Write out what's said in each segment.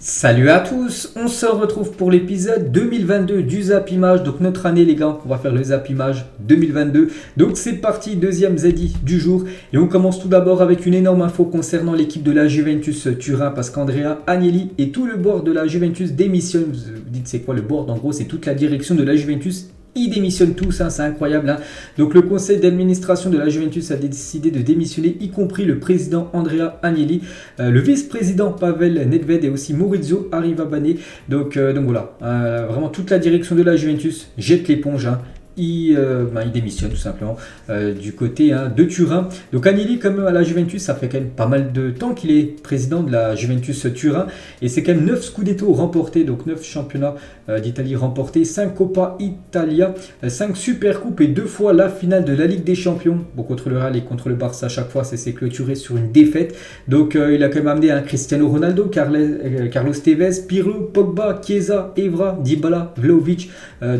Salut à tous, on se retrouve pour l'épisode 2022 du Zap Image, donc notre année les gars, on va faire le Zap Image 2022, donc c'est parti, deuxième ZI du jour, et on commence tout d'abord avec une énorme info concernant l'équipe de la Juventus Turin, parce qu'Andrea Agnelli et tout le board de la Juventus démissionnent. Vous vous dites c'est quoi le board? En gros c'est toute la direction de la Juventus. Ils démissionnent tous, hein, c'est incroyable. Hein. Donc le conseil d'administration de la Juventus a décidé de démissionner, y compris le président Andrea Agnelli, le vice-président Pavel Nedved et aussi Maurizio Arrivabene. Donc voilà, vraiment toute la direction de la Juventus jette l'éponge. Hein. Il démissionne tout simplement du côté de Turin. Donc Agnelli, comme à la Juventus, ça fait quand même pas mal de temps qu'il est président de la Juventus Turin. Et c'est quand même 9 Scudetto remportés, donc 9 championnats d'Italie remportés, 5 Coppa Italia, 5 Supercoupes et 2 fois la finale de la Ligue des Champions. Bon, contre le Real et contre le Barça, à chaque fois, ça s'est clôturé sur une défaite. Donc il a quand même amené un Cristiano Ronaldo, Carlos Tevez, Pirlo, Pogba, Chiesa, Evra, Dybala, Vlahovic.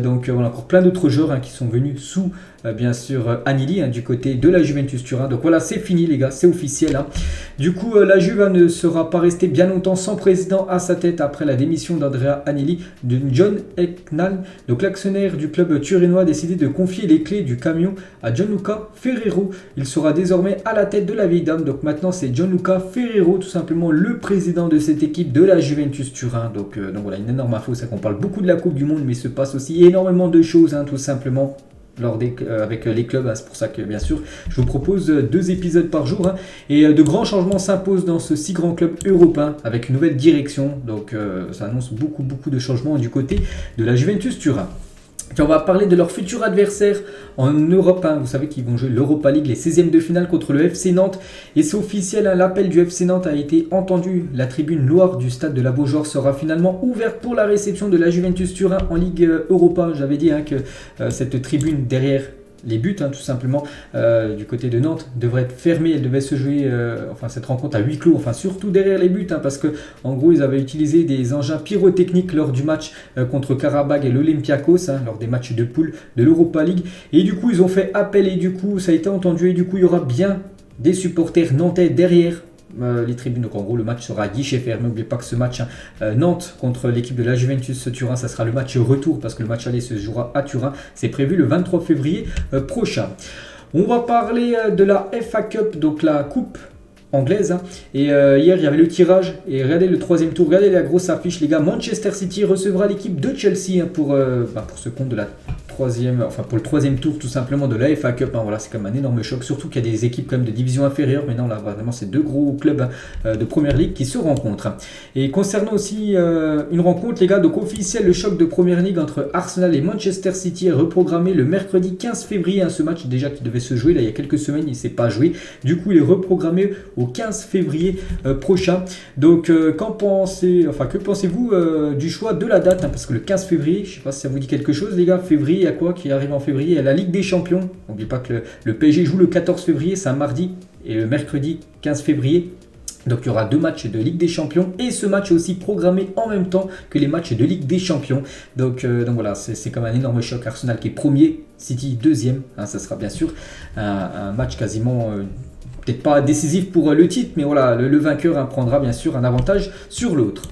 Donc voilà, encore plein d'autres joueurs qui sont venus sous bien sûr Agnelli du côté de la Juventus Turin. Donc voilà, c'est fini les gars, c'est officiel. Hein. Du coup, la Juve ne sera pas restée bien longtemps sans président à sa tête après la démission d'Andrea Agnelli de John Eknal. Donc l'actionnaire du club turinois a décidé de confier les clés du camion à Gianluca Ferrero. Il sera désormais à la tête de la vieille dame. Donc maintenant, c'est Gianluca Ferrero, tout simplement le président de cette équipe de la Juventus Turin. Donc voilà, une énorme info, c'est qu'on parle beaucoup de la Coupe du Monde, mais il se passe aussi énormément de choses, tout simplement. Avec les clubs, c'est pour ça que bien sûr je vous propose 2 épisodes par jour et de grands changements s'imposent dans ce si grand club européen avec une nouvelle direction, donc ça annonce beaucoup de changements du côté de la Juventus Turin. Et on va parler de leur futur adversaire en Europe. Vous savez qu'ils vont jouer l'Europa League, les 16e de finale contre le FC Nantes. Et c'est officiel, l'appel du FC Nantes a été entendu. La tribune noire du stade de la Beaujoire sera finalement ouverte pour la réception de la Juventus Turin en Ligue Europa. J'avais dit que cette tribune derrière les buts, tout simplement, du côté de Nantes, devrait être fermée. Elle devait se jouer, cette rencontre à huis clos, surtout derrière les buts, parce que en gros, ils avaient utilisé des engins pyrotechniques lors du match contre Karabag et l'Olympiakos, lors des matchs de poule de l'Europa League. Et du coup, ils ont fait appel et du coup, ça a été entendu. Et du coup, il y aura bien des supporters nantais derrière les tribunes. Donc en gros le match sera à guichet fermé. N'oubliez pas que ce match Nantes contre l'équipe de la Juventus Turin, ça sera le match retour parce que le match aller se jouera à Turin. C'est prévu le 23 février prochain. On va parler de la FA Cup, donc la coupe anglaise. Et hier il y avait le tirage et regardez le 3e tour, regardez la grosse affiche les gars. Manchester City recevra l'équipe de Chelsea pour ce compte de la pour le 3e tour tout simplement de la FA Cup. Voilà, c'est comme un énorme choc, surtout qu'il y a des équipes quand même de division inférieure. Mais non, là vraiment c'est 2 gros clubs de Première Ligue qui se rencontrent. Et concernant aussi une rencontre les gars, donc officiel, le choc de Première Ligue entre Arsenal et Manchester City est reprogrammé le mercredi 15 février. Ce match déjà qui devait se jouer là il y a quelques semaines, il ne s'est pas joué. Du coup il est reprogrammé au 15 février prochain. Donc que pensez-vous du choix de la date, parce que le 15 février, je ne sais pas si ça vous dit quelque chose les gars. Février, il y a quoi qui arrive en février? Il y a la Ligue des Champions. N'oubliez pas que le PSG joue le 14 février, c'est un mardi, et le mercredi 15 février. Donc il y aura 2 matchs de Ligue des Champions et ce match est aussi programmé en même temps que les matchs de Ligue des Champions. Donc voilà, c'est comme un énorme choc. Arsenal qui est premier, City 2e. Ça sera bien sûr un match quasiment peut-être pas décisif pour le titre, mais voilà, le vainqueur prendra bien sûr un avantage sur l'autre.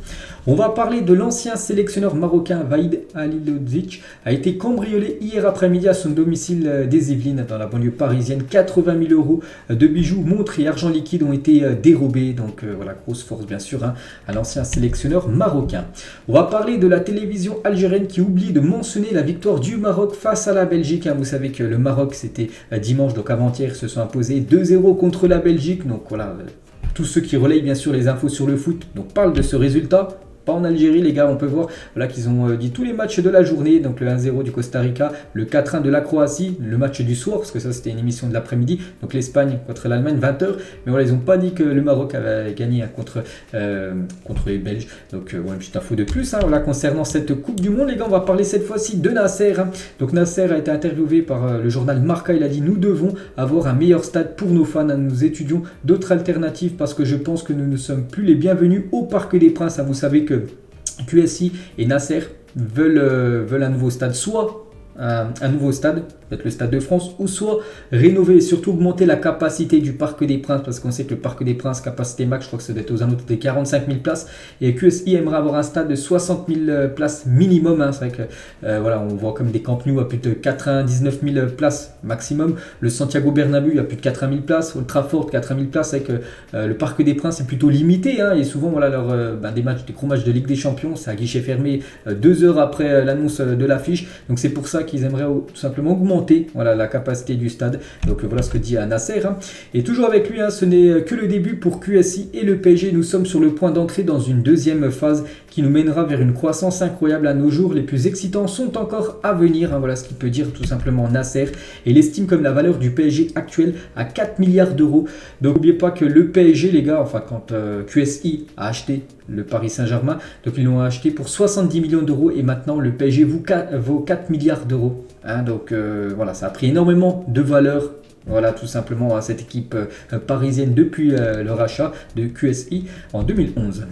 On va parler de l'ancien sélectionneur marocain Vaïd Halilovic, a été cambriolé hier après-midi à son domicile des Yvelines dans la banlieue parisienne. 80 000 euros de bijoux, montres et argent liquide ont été dérobés. Donc voilà, grosse force bien sûr à l'ancien sélectionneur marocain. On va parler de la télévision algérienne qui oublie de mentionner la victoire du Maroc face à la Belgique. Vous savez que le Maroc c'était dimanche, donc avant-hier, se sont imposés 2-0 contre la Belgique. Donc voilà, tous ceux qui relayent bien sûr les infos sur le foot parlent de ce résultat. Pas en Algérie les gars, on peut voir qu'ils ont dit tous les matchs de la journée, donc le 1-0 du Costa Rica, le 4-1 de la Croatie, le match du soir, parce que ça c'était une émission de l'après-midi, donc l'Espagne contre l'Allemagne 20h, mais voilà, ils n'ont pas dit que le Maroc avait gagné contre les Belges, donc une petite info de plus. Concernant cette Coupe du Monde les gars, on va parler cette fois-ci de Nasser. Donc Nasser a été interviewé par le journal Marca, il a dit: nous devons avoir un meilleur stade pour nos fans, nous étudions d'autres alternatives parce que je pense que nous ne sommes plus les bienvenus au Parc des Princes. Vous savez que QSI et Nasser veulent un nouveau stade, soit un nouveau stade, peut-être le Stade de France, ou soit rénover et surtout augmenter la capacité du Parc des Princes, parce qu'on sait que le Parc des Princes, capacité max, je crois que ça doit être aux alentours des 45 000 places, et QSI aimerait avoir un stade de 60 000 places minimum. Hein. C'est vrai que voilà, on voit comme des Camp Nou à plus de 99 000 places maximum, le Santiago Bernabéu à plus de 80 000 places, Old Trafford 80 000 places, avec le Parc des Princes est plutôt limité, hein, et souvent voilà, des gros matchs de Ligue des Champions, c'est à guichet fermé 2 heures après l'annonce de l'affiche, donc c'est pour ça qu'ils aimeraient tout simplement augmenter voilà, la capacité du stade. Donc voilà ce que dit Nasser. Hein. Et toujours avec lui, hein, ce n'est que le début pour QSI et le PSG. Nous sommes sur le point d'entrer dans une deuxième phase qui nous mènera vers une croissance incroyable à nos jours. Les plus excitants sont encore à venir. Hein, voilà ce qu'il peut dire tout simplement Nasser. Et il estime comme la valeur du PSG actuelle à 4 milliards d'euros. Donc n'oubliez pas que le PSG, les gars, enfin quand QSI a acheté le Paris Saint-Germain, donc ils l'ont acheté pour 70 millions d'euros et maintenant le PSG vaut 4 milliards d'euros. Hein, donc voilà, ça a pris énormément de valeur. Voilà tout simplement à cette équipe parisienne depuis le rachat de QSI en 2011.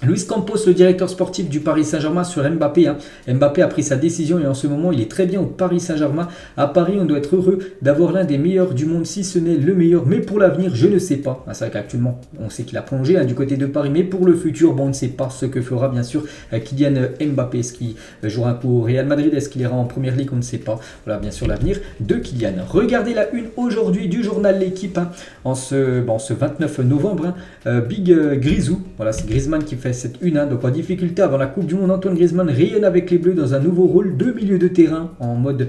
Luis Campos, le directeur sportif du Paris Saint-Germain sur Mbappé. Hein. Mbappé a pris sa décision et en ce moment il est très bien au Paris Saint-Germain. À Paris, on doit être heureux d'avoir l'un des meilleurs du monde, si ce n'est le meilleur. Mais pour l'avenir, je ne sais pas. C'est vrai qu'actuellement, on sait qu'il a plongé du côté de Paris. Mais pour le futur, bon, on ne sait pas ce que fera bien sûr Kylian Mbappé. Est-ce qu'il jouera un coup au Real Madrid? Est-ce qu'il ira en Première Ligue? On ne sait pas. Voilà bien sûr l'avenir de Kylian. Regardez la une aujourd'hui du journal L'Équipe. Hein, en ce 29 novembre. Hein, Big Grisou, voilà, c'est Griezmann qui fait cette une. Hein, donc en difficulté avant la Coupe du Monde, Antoine Griezmann rayonne avec les Bleus dans un nouveau rôle de milieu de terrain en mode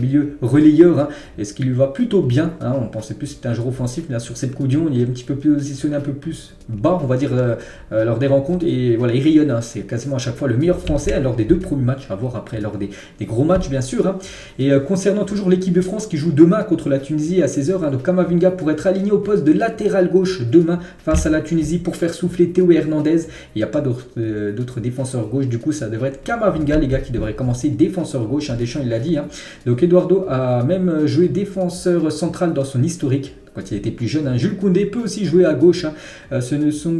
milieu relayeur. Hein, et ce qui lui va plutôt bien. Hein, on pensait plus que c'était un joueur offensif, mais là sur cette Coupe du Monde, il est un petit peu positionné un peu plus bas, on va dire, lors des rencontres. Et voilà, il rayonne. Hein, c'est quasiment à chaque fois le meilleur français hein, lors des 2 premiers matchs, à voir après lors des gros matchs, bien sûr. Hein. Et concernant toujours l'équipe de France qui joue demain contre la Tunisie à 16h, hein, donc Kamavinga pourrait être aligné au poste de latéral gauche demain face à la Tunisie pour faire souffler Théo Hernandez. Il n'y a pas d'autres défenseurs gauche, du coup ça devrait être Kamavinga, les gars, qui devrait commencer défenseur gauche. Hein, Deschamps il l'a dit. Hein. Donc Eduardo a même joué défenseur central dans son historique quand il était plus jeune. Hein. Jules Koundé peut aussi jouer à gauche. Hein. Ce ne sont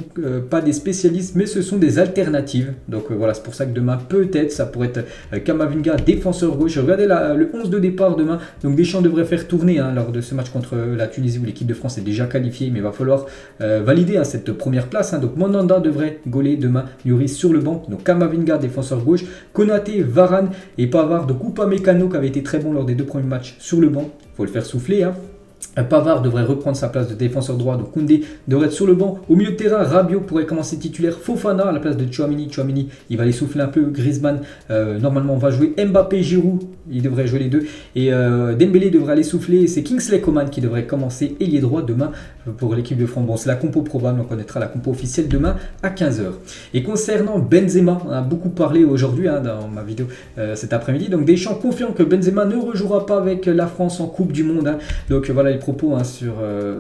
pas des spécialistes, mais ce sont des alternatives. Donc voilà, c'est pour ça que demain, peut-être, ça pourrait être Kamavinga, défenseur gauche. Regardez le 11 de départ demain. Donc Deschamps devrait faire tourner hein, lors de ce match contre la Tunisie où l'équipe de France est déjà qualifiée, mais il va falloir valider hein, cette première place. Hein. Donc Mandanda devrait gauler demain. Lloris sur le banc. Donc Kamavinga, défenseur gauche. Konaté, Varane et Pavard. Donc Upamecano qui avait été très bon lors des 2 premiers matchs sur le banc. Il faut le faire souffler. Hein. Pavard devrait reprendre sa place de défenseur droit, donc Koundé devrait être sur le banc. Au milieu de terrain, Rabiot pourrait commencer titulaire, Fofana à la place de Tchouaméni. Tchouaméni, il va les souffler un peu. Griezmann, normalement, on va jouer Mbappé, Giroud, il devrait jouer les deux. Et Dembélé devrait aller souffler. C'est Kingsley Coman qui devrait commencer ailier droit demain pour l'équipe de France. Bon, c'est la compo probable, on connaîtra la compo officielle demain à 15h. Et concernant Benzema, on a beaucoup parlé aujourd'hui hein, dans ma vidéo cet après-midi. Donc Deschamps confirme que Benzema ne rejouera pas avec la France en Coupe du Monde. Hein. Donc voilà les propos hein,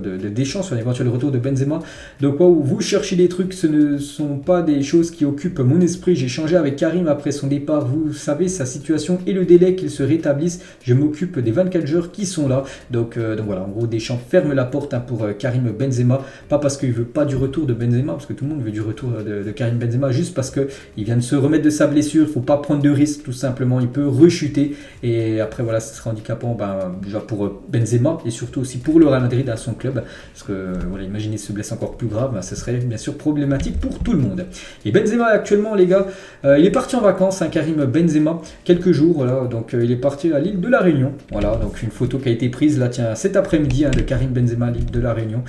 de Deschamps sur l'éventuel retour de Benzema. Donc wow, vous cherchez des trucs, ce ne sont pas des choses qui occupent mon esprit. J'ai échangé avec Karim après son départ. Vous savez sa situation et le délai qu'il se rétablisse. Je m'occupe des 24 joueurs qui sont là. Donc voilà, en gros Deschamps ferme la porte hein, pour Karim Benzema. Pas parce qu'il veut pas du retour de Benzema, parce que tout le monde veut du retour de Karim Benzema, juste parce qu'il vient de se remettre de sa blessure. Il ne faut pas prendre de risques tout simplement. Il peut rechuter et après voilà, ce sera handicapant déjà pour Benzema et surtout aussi pour le Real Madrid à son club, parce que voilà, imaginez se blesse encore plus grave, ce serait bien sûr problématique pour tout le monde. Et Benzema actuellement les gars, il est parti en vacances, hein, Karim Benzema, quelques jours, voilà, donc il est parti à l'île de la Réunion, voilà, donc une photo qui a été prise là, tiens, cet après-midi hein, de Karim Benzema à l'île de la Réunion,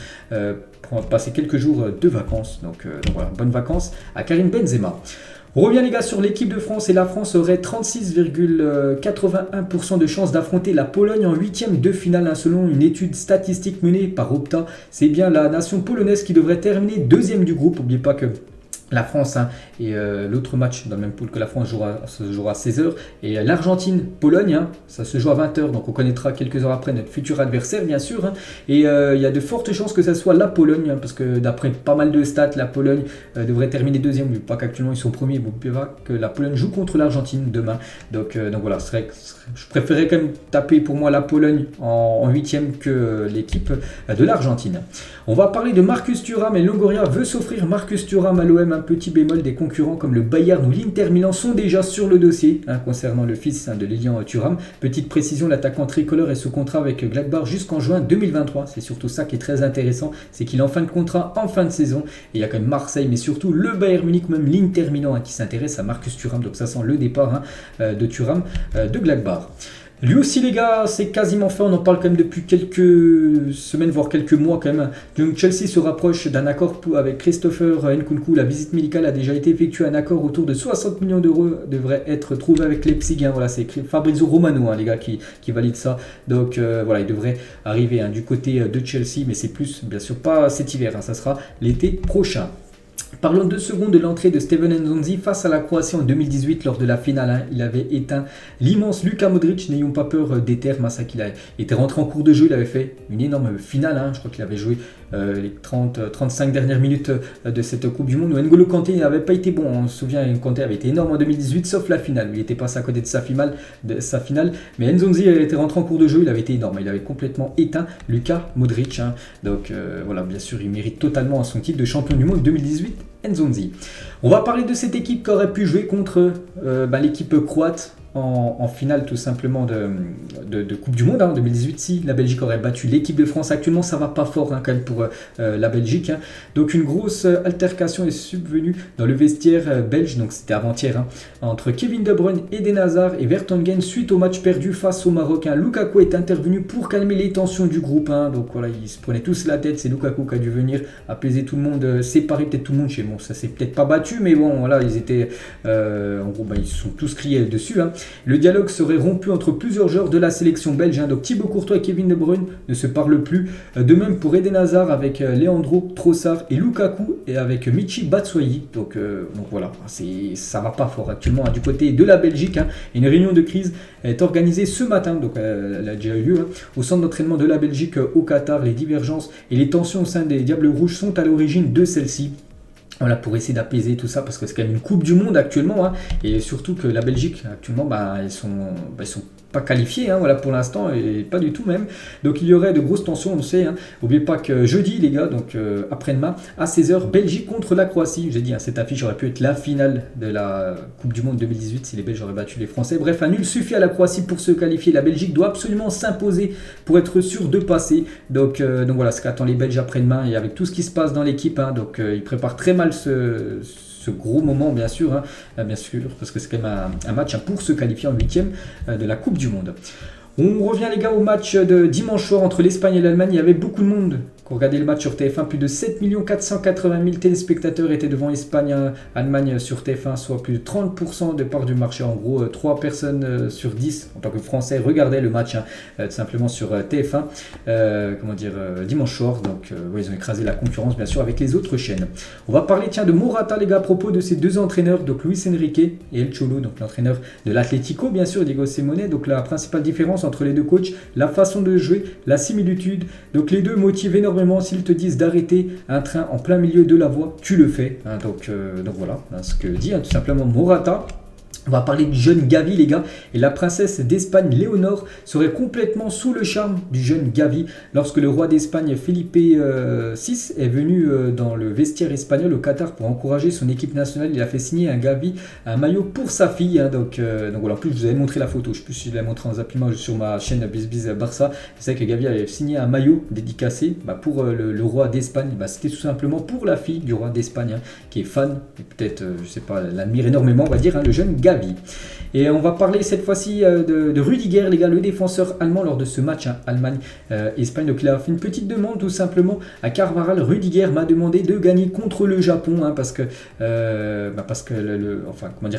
pour passer quelques jours de vacances, donc voilà, bonnes vacances à Karim Benzema. On revient les gars sur l'équipe de France et la France aurait 36,81% de chances d'affronter la Pologne en 8e de finale hein, selon une étude statistique menée par Opta. C'est bien la nation polonaise qui devrait terminer 2e du groupe. N'oubliez pas que la France hein, et l'autre match dans le même pool que la France se jouera à 16h. Et l'Argentine-Pologne, hein, ça se joue à 20h. Donc on connaîtra quelques heures après notre futur adversaire, bien sûr. Hein. Et il y a de fortes chances que ça soit la Pologne, hein, parce que d'après pas mal de stats, la Pologne devrait terminer 2e. Mais pas qu'actuellement ils sont premiers. Vous pouvez voir que la Pologne joue contre l'Argentine demain. Donc voilà, je préférais quand même taper pour moi la Pologne en 8e que l'équipe de l'Argentine. On va parler de Marcus Thuram et Longoria veut s'offrir Marcus Thuram à l'OM. un petit bémol, des concurrents comme le Bayern ou l'Inter Milan sont déjà sur le dossier concernant le fils de Lilian Thuram. Petite précision, l'attaquant tricolore est sous contrat avec Gladbach jusqu'en juin 2023. C'est surtout ça qui est très intéressant, c'est qu'il est en fin de contrat, en fin de saison. Et il y a quand même Marseille, mais surtout le Bayern Munich, même l'Inter Milan qui s'intéresse à Marcus Thuram. Donc ça sent le départ de Thuram de Gladbach. Lui aussi les gars, c'est quasiment fait, on en parle quand même depuis quelques semaines, voire quelques mois quand même. Donc Chelsea se rapproche d'un accord avec Christopher Nkunku, la visite médicale a déjà été effectuée, un accord autour de 60 millions d'euros devrait être trouvé avec Leipzig. Voilà, c'est Fabrizio Romano les gars qui valide ça. Donc voilà, il devrait arriver du côté de Chelsea, mais c'est plus bien sûr pas cet hiver, ça sera l'été prochain. Parlons 2 secondes de l'entrée de Steven Nzonzi face à la Croatie en 2018 lors de la finale. Il avait éteint l'immense Luka Modric, n'ayons pas peur des termes. Ça qu'il était rentré en cours de jeu, il avait fait une énorme finale. Je crois qu'il avait joué les 35 dernières minutes de cette Coupe du Monde. N'Golo Kanté n'avait pas été bon. On se souvient, Kanté avait été énorme en 2018, sauf la finale. Il était passé à côté de sa finale. Mais Nzonzi était rentré en cours de jeu, il avait été énorme. Il avait complètement éteint Luka Modric. Donc voilà, bien sûr, il mérite totalement son titre de champion du monde 2018. Nzonzi. On va parler de cette équipe qui aurait pu jouer contre l'équipe croate en finale tout simplement de Coupe du Monde en 2018 si la Belgique aurait battu l'équipe de France. Actuellement ça va pas fort quand même pour la Belgique. Donc une grosse altercation est subvenue dans le vestiaire belge, donc c'était avant-hier, entre Kevin De Bruyne, Eden Hazard et Vertonghen suite au match perdu face au Maroc. Lukaku est intervenu pour calmer les tensions du groupe. Donc voilà, ils se prenaient tous la tête, c'est Lukaku qui a dû venir apaiser tout le monde, séparer peut-être tout le monde. Bon, ça s'est peut-être pas battu, mais bon voilà, ils étaient en gros ils se sont tous criés dessus. Le dialogue serait rompu entre plusieurs joueurs de la sélection belge. Donc Thibaut Courtois et Kevin De Bruyne ne se parlent plus. De même pour Eden Hazard avec Leandro Trossard et Lukaku et avec Michy Batshuayi. Donc voilà, ça va pas fort actuellement du côté de la Belgique. Une réunion de crise est organisée ce matin, donc elle a déjà eu lieu au centre d'entraînement de la Belgique au Qatar. Les divergences et les tensions au sein des Diables Rouges sont à l'origine de celle-ci. Voilà, pour essayer d'apaiser tout ça, parce que c'est quand même une Coupe du Monde actuellement, et surtout que la Belgique actuellement, ils sont pas qualifiés, voilà, pour l'instant, et pas du tout même. Donc il y aurait de grosses tensions, on le sait. N'oubliez pas que jeudi, les gars, donc après-demain, à 16h, Belgique contre la Croatie. J'ai dit, cette affiche aurait pu être la finale de la Coupe du Monde 2018 si les Belges auraient battu les Français. Bref, un nul suffit à la Croatie pour se qualifier. La Belgique doit absolument s'imposer pour être sûr de passer. Donc voilà ce qu'attend les Belges après-demain, et avec tout ce qui se passe dans l'équipe, donc ils préparent très mal ce gros moment, bien sûr, parce que c'est quand même un match pour se qualifier en 8e de la Coupe du Monde. On revient les gars au match de dimanche soir entre l'Espagne et l'Allemagne. Il y avait beaucoup de monde qui regardait le match sur TF1. Plus de 7 480 000 téléspectateurs étaient devant Espagne-Allemagne sur TF1, soit plus de 30% de part du marché. En gros, 3 personnes sur 10 en tant que Français regardaient le match tout simplement sur TF1 dimanche soir. Donc ils ont écrasé la concurrence bien sûr avec les autres chaînes. On va parler de Morata les gars à propos de ces deux entraîneurs, donc Luis Enrique et El Cholo, donc l'entraîneur de l'Atlético bien sûr, Diego Simeone. Donc la principale différence entre les deux coachs, la façon de jouer, la similitude. Donc les deux motivent énormément. S'ils te disent d'arrêter un train en plein milieu de la voie, tu le fais. Donc voilà ce que dit tout simplement Morata. On va parler du jeune Gavi les gars, et la princesse d'Espagne Léonore serait complètement sous le charme du jeune Gavi lorsque le roi d'Espagne Felipe VI est venu dans le vestiaire espagnol au Qatar pour encourager son équipe nationale. Il a fait signer un Gavi, un maillot pour sa fille, donc voilà. En plus je vous avais montré la photo, je sais plus si je l'ai montré en zappimage sur ma chaîne BizBiz Barça. C'est vrai que Gavi avait signé un maillot dédicacé pour le roi d'Espagne. C'était tout simplement pour la fille du roi d'Espagne qui est fan, et peut-être je sais pas, l'admire énormément on va dire, le jeune Gavi. Et on va parler cette fois-ci de Rudiger, les gars, le défenseur allemand lors de ce match Allemagne-Espagne. Donc il a fait une petite demande tout simplement à Carvajal. Rudiger m'a demandé de gagner contre le Japon parce que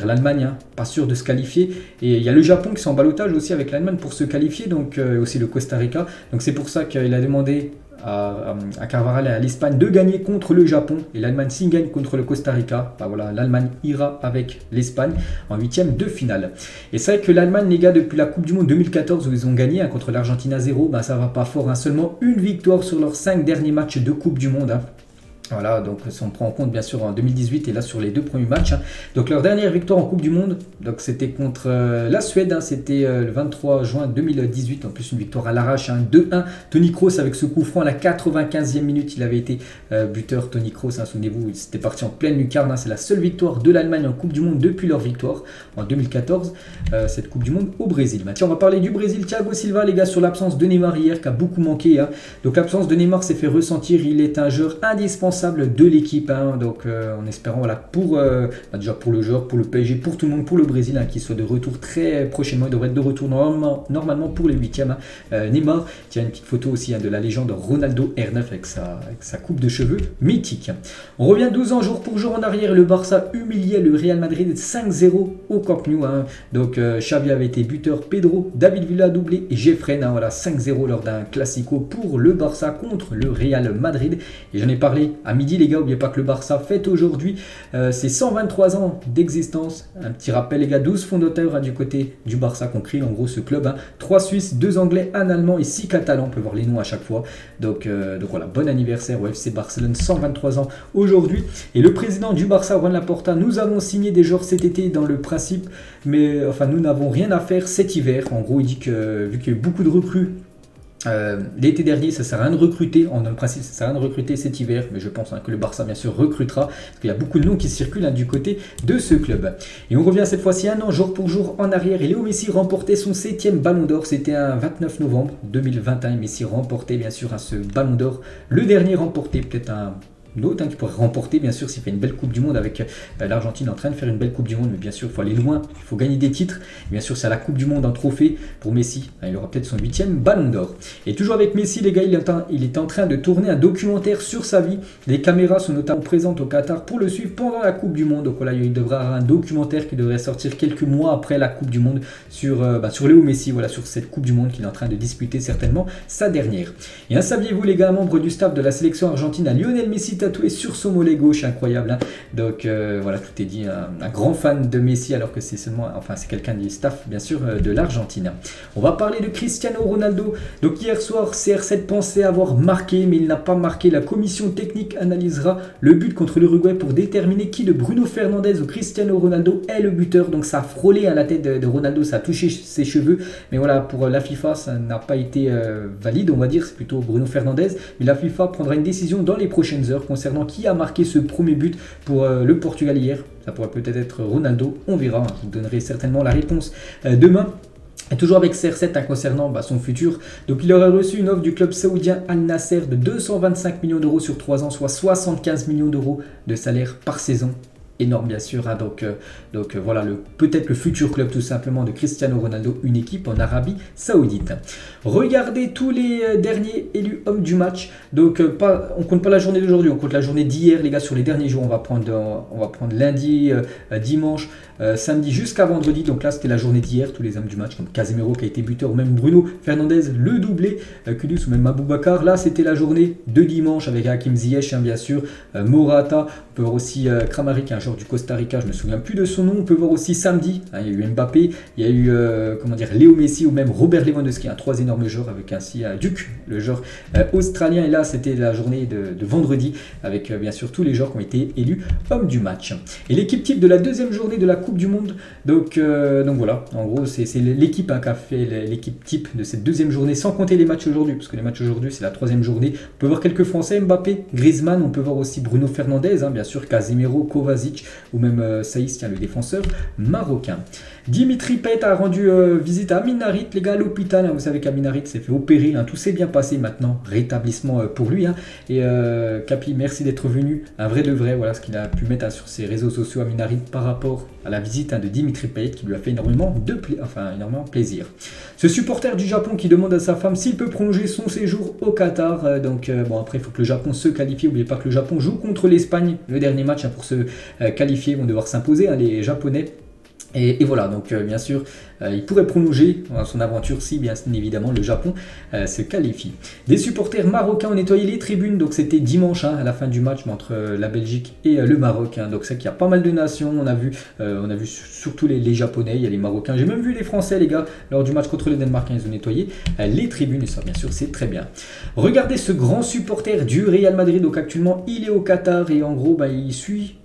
l'Allemagne pas sûr de se qualifier, et il y a le Japon qui sont en ballottage aussi avec l'Allemagne pour se qualifier, donc aussi le Costa Rica. Donc c'est pour ça qu'il a demandé à Carvajal et à l'Espagne de gagner contre le Japon, et l'Allemagne s'il gagne contre le Costa Rica, l'Allemagne ira avec l'Espagne en 8e de finale. Et c'est vrai que l'Allemagne les gars, depuis la Coupe du Monde 2014 où ils ont gagné contre l'Argentine à 0, ça va pas fort, seulement une victoire sur leurs 5 derniers matchs de Coupe du Monde. Voilà, donc si on prend en compte bien sûr en 2018 et là sur les 2 premiers matchs. Donc leur dernière victoire en Coupe du Monde, donc c'était contre la Suède, c'était le 23 juin 2018, en plus une victoire à l'arrache, 2-1. Toni Kroos avec ce coup franc à la 95e minute, il avait été buteur Toni Kroos, souvenez-vous, il s'était parti en pleine lucarne, c'est la seule victoire de l'Allemagne en Coupe du Monde depuis leur victoire en 2014, cette Coupe du Monde au Brésil. Tiens, on va parler du Brésil, Thiago Silva les gars, sur l'absence de Neymar hier qui a beaucoup manqué. Donc l'absence de Neymar s'est fait ressentir, il est un joueur indispensable de l'équipe, donc en espérant pour déjà pour le joueur, pour le PSG, pour tout le monde, pour le Brésil, qu'il soit de retour très prochainement. Il devrait être de retour normalement pour les 8e. Neymar, il y a une petite photo aussi de la légende Ronaldo R9 avec sa coupe de cheveux mythique. On revient 12 ans jour pour jour en arrière, le Barça humiliait le Real Madrid 5-0 au Camp Nou. Donc Xavi avait été buteur, Pedro, David Villa doublé et Jeffren, 5-0 lors d'un classico pour le Barça contre le Real Madrid. Et j'en ai parlé à midi les gars, n'oubliez pas que le Barça fête aujourd'hui ses 123 ans d'existence. Un petit rappel les gars, 12 fondateurs du côté du Barça qu'on crée en gros ce club. 3 Suisses, 2 Anglais, 1 Allemand et 6 Catalans, on peut voir les noms à chaque fois. Donc voilà, bon anniversaire au FC Barcelone, 123 ans aujourd'hui. Et le président du Barça, Juan Laporta, nous avons signé des joueurs cet été dans le principe, mais enfin nous n'avons rien à faire cet hiver. En gros il dit que vu qu'il y a eu beaucoup de recrues l'été dernier, ça ne sert à rien de recruter. En principe, ça ne sert à rien de recruter cet hiver, mais je pense que le Barça, bien sûr, recrutera parce qu'il y a beaucoup de noms qui circulent du côté de ce club. Et on revient cette fois-ci un an, jour pour jour, en arrière. Et Léo Messi remportait son 7e Ballon d'Or. C'était un 29 novembre 2021. Messi remportait, bien sûr, ce Ballon d'Or. Le dernier remporté, peut-être un d'autres qui pourraient remporter, bien sûr, s'il fait une belle Coupe du Monde avec l'Argentine en train de faire une belle Coupe du Monde, mais bien sûr, il faut aller loin, il faut gagner des titres. Et bien sûr, c'est à la Coupe du Monde un trophée pour Messi. Il aura peut-être son 8e Ballon d'Or. Et toujours avec Messi, les gars, il est en train de tourner un documentaire sur sa vie. Les caméras sont notamment présentes au Qatar pour le suivre pendant la Coupe du Monde. Donc voilà, il devrait avoir un documentaire qui devrait sortir quelques mois après la Coupe du Monde sur Léo Messi, voilà, sur cette Coupe du Monde qu'il est en train de disputer certainement sa dernière. Et saviez-vous, les gars, membre du staff de la sélection argentine, à Lionel Messi tatoué sur son mollet gauche, incroyable. Donc voilà, tout est dit, un grand fan de Messi alors que c'est quelqu'un du staff bien sûr de l'Argentine. On va parler de Cristiano Ronaldo. Donc hier soir, CR7 pensait avoir marqué, mais il n'a pas marqué. La commission technique analysera le but contre l'Uruguay pour déterminer qui de Bruno Fernandes ou Cristiano Ronaldo est le buteur. Donc ça a frôlé à la tête de Ronaldo, ça a touché ses cheveux, mais voilà, pour la FIFA ça n'a pas été valide, on va dire, c'est plutôt Bruno Fernandes, mais la FIFA prendra une décision dans les prochaines heures concernant qui a marqué ce premier but pour le Portugal hier. Ça pourrait peut-être être Ronaldo, on verra, je vous donnerai certainement la réponse demain. Et toujours avec CR7 concernant son futur. Donc il aurait reçu une offre du club saoudien Al Nasser de 225 millions d'euros sur 3 ans, soit 75 millions d'euros de salaire par saison. Énorme bien sûr, donc voilà peut-être le futur club tout simplement de Cristiano Ronaldo, une équipe en Arabie Saoudite. Regardez tous les derniers élus hommes du match. Donc on compte pas la journée d'aujourd'hui, on compte la journée d'hier les gars. Sur les derniers jours on va prendre lundi, dimanche, samedi jusqu'à vendredi. Donc là c'était la journée d'hier, tous les hommes du match comme Casemiro qui a été buteur, ou même Bruno Fernandes le doublé, Kudus ou même Aboubakar. Là c'était la journée de dimanche avec Hakim Ziyech bien sûr, Morata, on peut voir aussi Kramaric, un joueur du Costa Rica, je me souviens plus de son nom. On peut voir aussi samedi, il y a eu Mbappé, il y a eu Léo Messi ou même Robert Lewandowski, 3 énormes joueurs avec ainsi Duc, le joueur australien. Et là c'était la journée de vendredi avec bien sûr tous les joueurs qui ont été élus hommes du match. Et l'équipe type de la deuxième journée de la Coupe du Monde, donc voilà, en gros c'est l'équipe qui a fait l'équipe type de cette deuxième journée, sans compter les matchs aujourd'hui, parce que les matchs aujourd'hui c'est la troisième journée. On peut voir quelques Français, Mbappé, Griezmann, on peut voir aussi Bruno Fernandes, bien sûr, Casemiro, Kovacic ou même Saïs, le défenseur marocain. Dimitri Payet a rendu visite à Amin Harit, les gars, à l'hôpital. Vous savez qu'Amin Harit s'est fait opérer, tout s'est bien passé maintenant, rétablissement pour lui. Et Capi, merci d'être venu, un vrai de vrai, voilà ce qu'il a pu mettre sur ses réseaux sociaux, Amin Harit, par rapport à la visite de Dimitri Payet qui lui a fait énormément plaisir. Ce supporter du Japon qui demande à sa femme s'il peut prolonger son séjour au Qatar. Après il faut que le Japon se qualifie. N'oubliez pas que le Japon joue contre l'Espagne, le dernier match pour se qualifier, ils vont devoir s'imposer les Japonais. Et voilà, donc bien sûr, il pourrait prolonger son aventure si bien évidemment le Japon se qualifie. Des supporters marocains ont nettoyé les tribunes, donc c'était dimanche à la fin du match entre la Belgique et le Maroc. Donc c'est qu'il y a pas mal de nations, on a vu surtout les Japonais, il y a les Marocains, j'ai même vu les Français les gars, lors du match contre le Danemark, ils ont nettoyé les tribunes et ça bien sûr c'est très bien. Regardez ce grand supporter du Real Madrid, donc actuellement il est au Qatar et en gros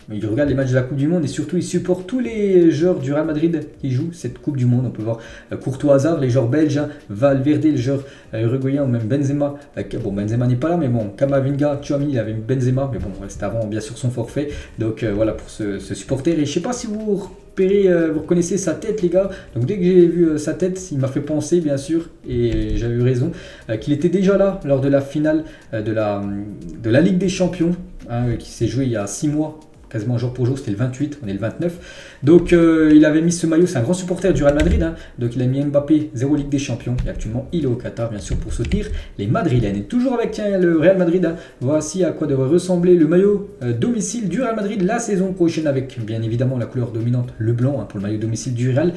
il regarde les matchs de la Coupe du Monde et surtout il supporte tous les joueurs du Real Madrid qui jouent cette Coupe du Monde. On peut voir Courtois, Hazard, les joueurs belges, Valverde, les joueurs uruguayens ou même Benzema. Bon, Benzema n'est pas là, mais bon, Camavinga, Tchouaméni, il avait Benzema, mais bon, c'était avant bien sûr son forfait. Donc voilà pour ce supporter. Et je sais pas si vous reconnaissez sa tête les gars. Donc dès que j'ai vu sa tête, il m'a fait penser bien sûr, et j'avais eu raison, qu'il était déjà là lors de la finale de la Ligue des Champions, qui s'est jouée il y a 6 mois. Quasiment jour pour jour, c'était le 28, on est le 29. Donc il avait mis ce maillot, c'est un grand supporter du Real Madrid, donc il a mis Mbappé, 0 Ligue des Champions, et actuellement il est au Qatar bien sûr pour soutenir les Madrilènes. Et toujours avec le Real Madrid, voici à quoi devrait ressembler le maillot domicile du Real Madrid la saison prochaine, avec bien évidemment la couleur dominante, le blanc pour le maillot domicile du Real.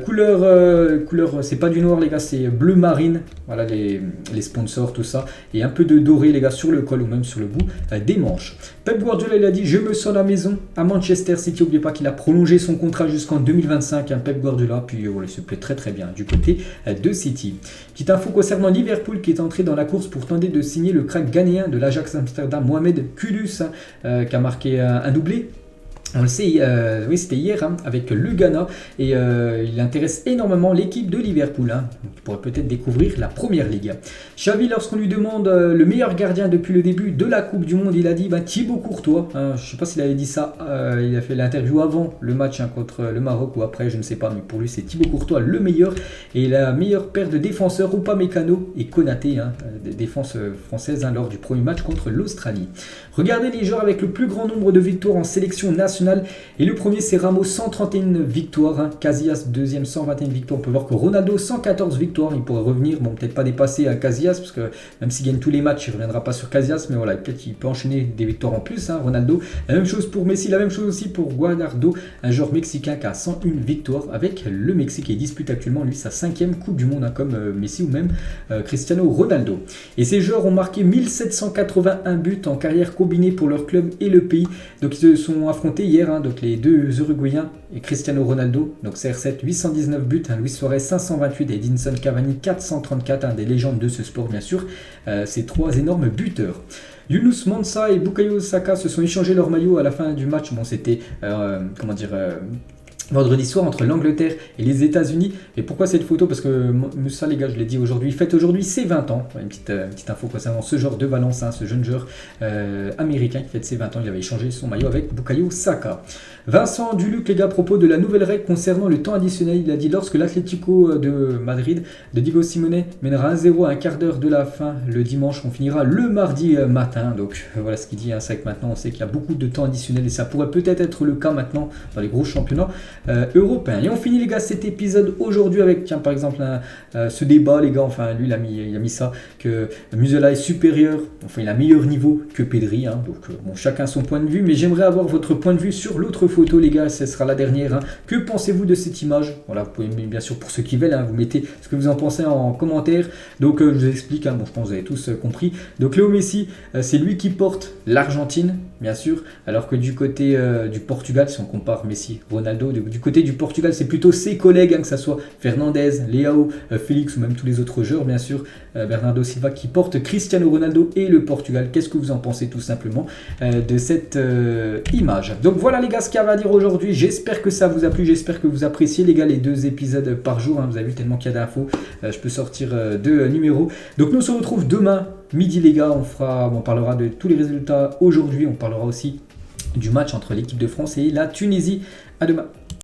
Couleur c'est pas du noir les gars, c'est bleu marine, voilà les sponsors, tout ça, et un peu de doré les gars sur le col ou même sur le bout des manches. Pep Guardiola il a dit je me sens à la maison à Manchester City. N'oubliez pas qu'il a prolongé son contrat jusqu'en 2025, Pep Guardiola, puis il se plaît très très bien du côté de City. Petite info concernant Liverpool qui est entré dans la course pour tenter de signer le crack ghanéen de l'Ajax Amsterdam, Mohamed Kudus, qui a marqué un doublé. On le sait, oui c'était hier avec le Ghana et il intéresse énormément l'équipe de Liverpool. Donc, il pourrait peut-être découvrir la Première Ligue. Xavi, lorsqu'on lui demande le meilleur gardien depuis le début de la Coupe du Monde, il a dit Thibaut Courtois. Je ne sais pas s'il avait dit ça, il a fait l'interview avant le match contre le Maroc ou après, je ne sais pas, mais pour lui c'est Thibaut Courtois le meilleur et la meilleure paire de défenseurs, Upamecano et Konaté, des défenses françaises lors du premier match contre l'Australie. Regardez les joueurs avec le plus grand nombre de victoires en sélection nationale. Et le premier c'est Ramos, 131 victoires, Casillas deuxième, 121 victoires. On peut voir que Ronaldo 114 victoires, il pourrait revenir, bon peut-être pas dépasser à Casillas parce que même s'il gagne tous les matchs il ne reviendra pas sur Casillas, mais voilà, peut-être il peut enchaîner des victoires en plus, Ronaldo. La même chose pour Messi, la même chose aussi pour Guajardo, un joueur mexicain qui a 101 victoires avec le Mexique et dispute actuellement lui sa 5e Coupe du Monde, comme Messi ou même Cristiano Ronaldo. Et ces joueurs ont marqué 1781 buts en carrière combinée pour leur club et le pays, donc ils se sont affrontés hier, donc les deux Uruguayens et Cristiano Ronaldo, donc CR7 819 buts, Luis Suarez 528 et Edinson Cavani 434, des légendes de ce sport bien sûr, ces trois énormes buteurs. Yunus Mensah et Bukayo Saka se sont échangés leur maillot à la fin du match. Bon, c'était vendredi soir entre l'Angleterre et les États-Unis. Et pourquoi cette photo? Parce que Moussa, les gars, je l'ai dit aujourd'hui, fête aujourd'hui ses 20 ans. Une petite info concernant ce joueur de Valence, ce jeune joueur américain qui fête ses 20 ans. Il avait échangé son maillot avec Bukayo Saka. Vincent Duluc, les gars, à propos de la nouvelle règle concernant le temps additionnel, il a dit lorsque l'Atlético de Madrid de Diego Simeone mènera 1-0 à un quart d'heure de la fin le dimanche, on finira le mardi matin. Donc voilà ce qu'il dit. C'est vrai que maintenant on sait qu'il y a beaucoup de temps additionnel et ça pourrait peut-être être le cas maintenant dans les gros championnats européens. Et on finit les gars cet épisode aujourd'hui avec par exemple ce débat les gars, enfin lui il a mis ça que Musiala est supérieur, enfin il a meilleur niveau que Pedri, donc bon, chacun son point de vue, mais j'aimerais avoir votre point de vue sur l'autre photo les gars, ce sera la dernière. Que pensez-vous de cette image? Voilà, vous pouvez bien sûr pour ceux qui veulent, vous mettez ce que vous en pensez en commentaire. Donc je vous explique, bon je pense que vous avez tous compris. Donc Léo Messi, c'est lui qui porte l'Argentine bien sûr, alors que du côté du Portugal, si on compare Messi, Ronaldo, du côté du Portugal c'est plutôt ses collègues, que ce soit Fernandez, Leao, Félix ou même tous les autres joueurs bien sûr, Bernardo Silva qui porte Cristiano Ronaldo et le Portugal. Qu'est-ce que vous en pensez tout simplement de cette image? Donc voilà les gars ce qu'il y avait à dire aujourd'hui, j'espère que ça vous a plu, j'espère que vous appréciez les gars les 2 épisodes par jour, vous avez vu tellement qu'il y a d'infos, je peux sortir 2 numéros. Donc nous on se retrouve demain midi les gars, on parlera de tous les résultats aujourd'hui, on parlera aussi du match entre l'équipe de France et la Tunisie. À demain.